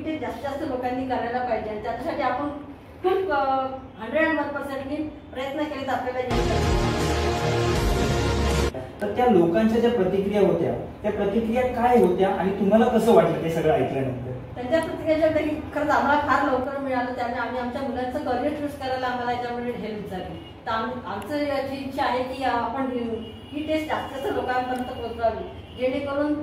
की ते जास्त लोकांनी करायला पाहिजे आणि त्याच्यासाठी आपण खूप 101% प्रयत्न केले तर आपल्याला तर त्या लोकांच्या ज्या प्रतिक्रिया होत्या त्या प्रतिक्रिया काय होत्या आणि तुम्हाला कसं वाटलं ते सगळं ऐकल्यानंतर? त्यांच्या प्रतिक्रिया की खरंच आम्हाला फार लवकर मिळालं, त्याने आम्ही आमच्या मुलांचं करिअर चूज करायला आम्हाला याच्यामध्ये हेल्प झाली. तर आमचं याची इच्छा आहे की आपण ही टेस्ट जास्त लोकांपर्यंत पोहोचवावी जेणेकरून.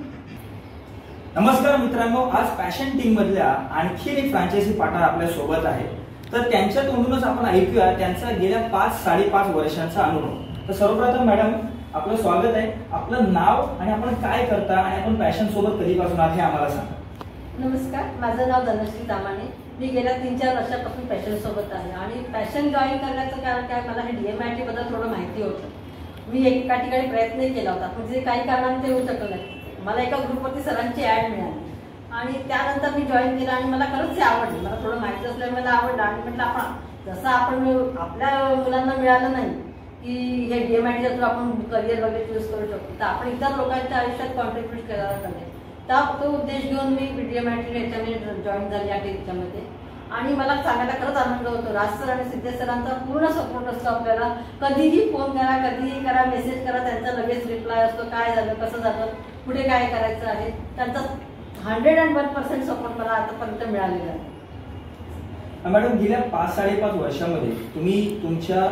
नमस्कार मित्रांनो, आज पॅशन टीम मधल्या आणखी एक फ्रँचायझी पार्टनर आपल्या सोबत आहे. तर त्यांच्या तोंडूनच आपण ऐकूया त्यांचा गेल्या 5-5.5 वर्षांचा अनुभव. तर सर्वप्रथम मॅडम आपलं स्वागत आहे. आपलं नाव आणि आपण काय करता आणि आपण पॅशन सोबत कधीपासून आहात हे आम्हाला सांगा. नमस्कार, माझं नाव धनश्री दामाने. मी गेल्या 3-4 वर्षापासून पॅशन सोबत आहे आणि पॅशन जॉईन करण्याचं कारण काय, मला हे DMIT बद्दल थोडं माहिती होतं. मी एका ठिकाणी प्रयत्न केला होता, म्हणजे काही कारणाने ते होऊ शकलं नाही. मला एका ग्रुपवरती सरांची ॲड मिळाली आणि त्यानंतर मी जॉईन केलं आणि मला खरंच हे आवडलं. मला थोडं माहिती असल्यामुळे मला आवडलं आणि म्हटलं आपण जसं आपण आपल्या मुलांना मिळालं नाही की हे DMIT थ्रू आपण करिअर वगैरे चूज करू शकतो, तर आपण इतर लोकांच्या आयुष्यात कॉन्ट्रीब्यूट करायला पाहिजे. तो उद्देश घेऊन मी DMIT याच्यामध्ये जॉईन झाली आहे त्याच्यामध्ये. आणि मला सांगायला खरंच आनंद होतो. राज सर आणि सिद्धेश सरांचा पूर्ण सपोर्ट असतो आपल्याला. कधीही फोन करा, कधीही करा, मेसेज करा, त्यांचा लगेच रिप्लाय असतो. काय झालं, कसं झालं, पुढे काय करायचं आहे, त्यांचा 101% सपोर्ट मला आतापर्यंत मिळालेला आहे. मॅडम गेल्या 5-5.5 वर्षामध्ये तुम्ही तुमच्या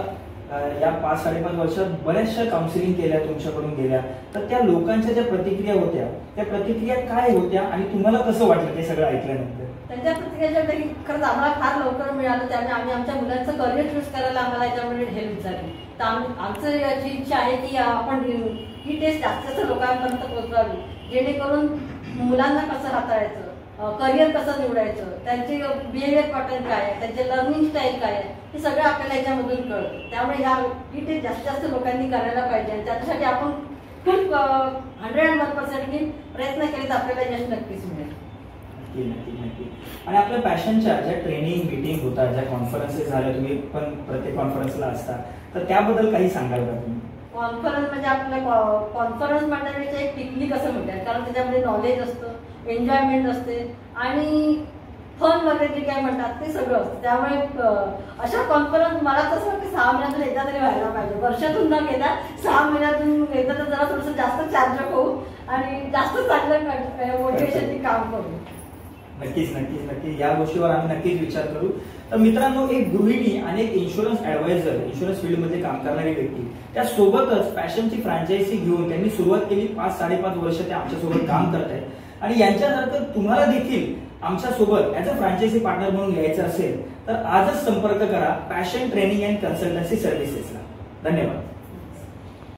या 5-5.5 वर्षात बऱ्याचशा काउन्सिलिंग केल्या, तुमच्याकडून गेल्या. तर त्या लोकांच्या ज्या प्रतिक्रिया होत्या त्या प्रतिक्रिया काय होत्या आणि तुम्हाला कसं वाटलं ते सगळं ऐकल्यानंतर? त्यांच्या प्रतिक्रिया की खरंच आम्हाला फार लवकर मिळालं, त्याने आम्ही आमच्या मुलांचं करिअर चूज करायला आम्हाला याच्यामध्ये हेल्प झाली. तर आमचं याची इच्छा आहे की आपण ही टेस्ट जास्त लोकांपर्यंत पोहोचवावी जेणेकरून मुलांना कसं हाताळायचं, करिअर कसं निवडायचं, त्यांचे बिहेवियर पॅटर्न काय आहे, त्यांचे लर्निंग स्टाईल काय आहे, हे सगळं आपल्याला याच्यामधून कळतं. त्यामुळे ही टेस्ट जास्त लोकांनी करायला पाहिजे आणि त्याच्यासाठी आपण खूप 101% प्रयत्न केले तर आपल्याला यश नक्कीच मिळेल. नक्की. आणि आपल्या पॅशनच्या ज्या ट्रेनिंग मीटिंग होतात, ज्या कॉन्फरन्सेस झाल्या, तुम्ही पण प्रत्येक कॉन्फरन्सला असता, तर त्याबद्दल काही सांगाल का तुम्ही? कॉन्फरन्स म्हणजे आपल्या कॉन्फरन्स म्हणण्यापेक्षा एक पिकनिक असं म्हणतात, कारण त्याच्यामध्ये नॉलेज असतं, एन्जॉयमेंट असते आणि फन वगैरे जे काय म्हणतात ते सगळं असतं. त्यामुळे अशा कॉन्फरन्स मला तसं वाटतं 6 महिन्यातून एकदा तरी व्हायला पाहिजे. वर्षातून न घेता 6 महिन्यातून एकदा तर जरा थोडंसं जास्त चार्ज होऊ आणि जास्त चांगलं मोटिवेशनची काम करू. नक्कीच या गोष्टीवर आम्ही नक्कीच विचार करू. तर मित्रांनो, एक गृहिणी आणि एक इन्शुरन्स ऍडवायझर, इन्शुरन्स फील्डमध्ये काम करणारी व्यक्ती, त्यासोबतच पॅशनची फ्रँचायझी घेऊन त्यांनी सुरुवात केली. 5-5.5 वर्ष ते आमच्यासोबत काम करत आहेत आणि यांच्यानंतर तुम्हाला देखील आमच्यासोबत ऍज अ फ्रँचायझी पार्टनर म्हणून घ्यायचं असेल तर आजच संपर्क करा पॅशन ट्रेनिंग अँड कन्सल्टन्सी सर्व्हिसेसला. धन्यवाद.